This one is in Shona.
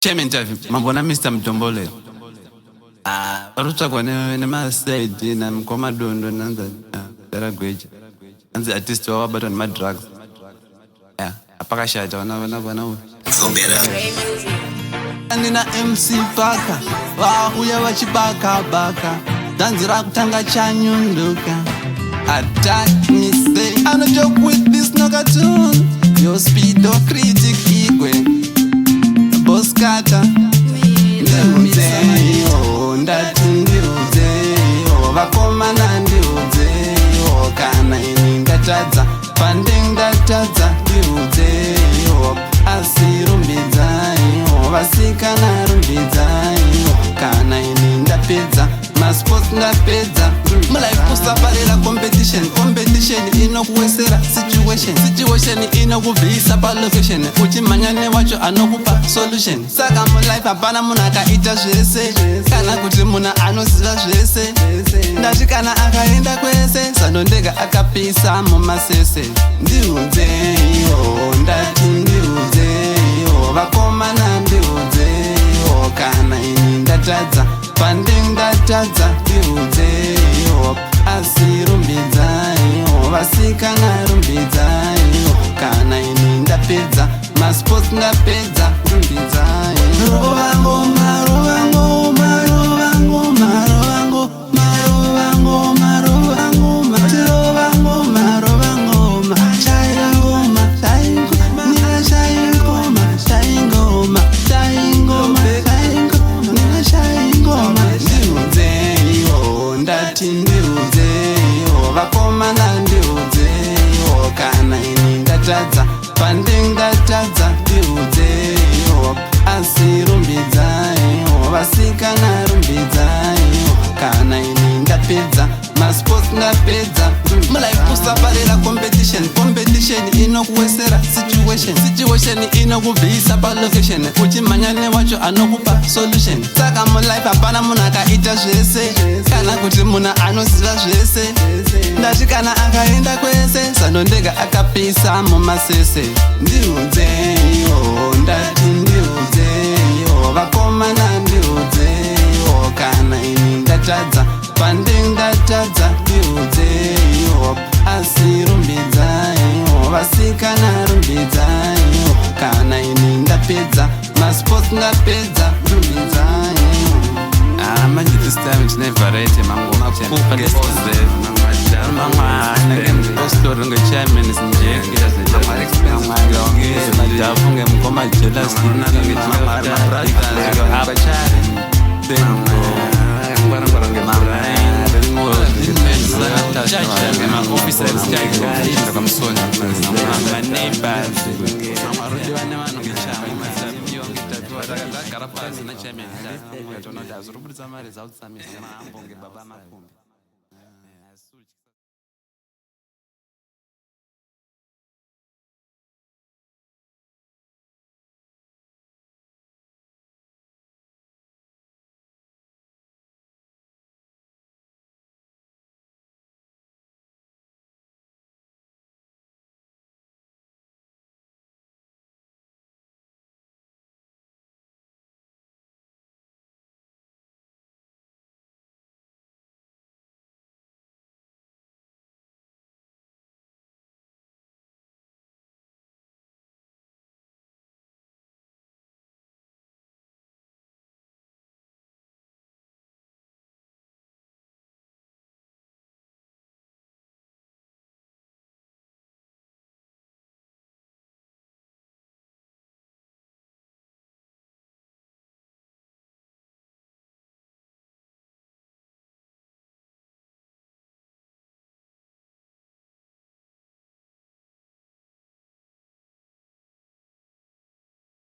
Chairman Tavi, mabona Mr. Mtombole. Rutsvagwa nemasaidi namkomadondo nanza daragweja. Anzi artist wabatwa nemadrugs. Apakashata vana. Andina MC Paka, vauya vachibaka. Danzi rakutanga chanyunduka. Attack me say, I no joke with this no cartoon. Your speed or critic igwe. Boskata Ndiudzeiwo, ndati Ndiudzeiwo, vakomana Ndiudzeiwo, kana ini ndatadza, pande ndatadza Ndiudzeiwo, asi rumbidzaiwo, vasikana rumbidzaiwo, kana ini ndapedza, masports ndapedza. Mulife kusaparira competition inokuwesera situation inokubvisa palocation, uchimhanya newacho anokupa solution. Saka mulife hapana munhu akaita zvese, kana kuti munhu anoziva zvese. Ndati kana akaenda kwese, Zandondega akapisa mumasese. Ndiudzeiwo, ndati Ndiudzeiwo, vakomana Ndiudzeiwo, kana ini ndatadza, pande ndatadza Ndiudzeiwo, asi rumbidzaiwo, vasikana rumbidzaiwo, kana ini ndapedza, masports ndapedza rumbidzaiwo. Rova ngoma, rova ngoma, rova ngoma, rova ngoma, rova ngoma, rova ngoma, rova ngoma, rova ngoma, chaya ngoma, chaya ngoma, nina chaya ngoma, chaya ngoma, chaya ngoma, chaya ngoma, nina chaya ngoma. Ndiudzeiwo, ndati Ndiudzeiwo, vakomana Ndiudzeiwo, kana ini ndatadza, pande ndatadza Ndiudzeiwo, asi rumbidzaiwo, vasikana rumbidzaiwo, kana ini ndapedza, masports ndapedza. Mulife kusaparira competition inokuwesera situation inokubvisa palocation, uchimhanya newacho anokupa solution. Saka mulife hapana munhu akaita zvese, kana kuti munhu anoziva zvese. Ndati kana akaenda kwese, Zandondega akapisa mumasese. Ndiudzeiwo, ndati Ndiudzeiwo, vakomana Ndiudzeiwo, kana ini ndatadza, pande ndatadza Ndiudzeiwo, asi rumbidzaiwo, vasikana rumbidzaiwo, kana ini ndapedza, masports ndapedza rumbidzaiwo. Manje this time tine variety mangoma kupandepoze mamwe ngechairman sinjemadafu ngemkoma jealous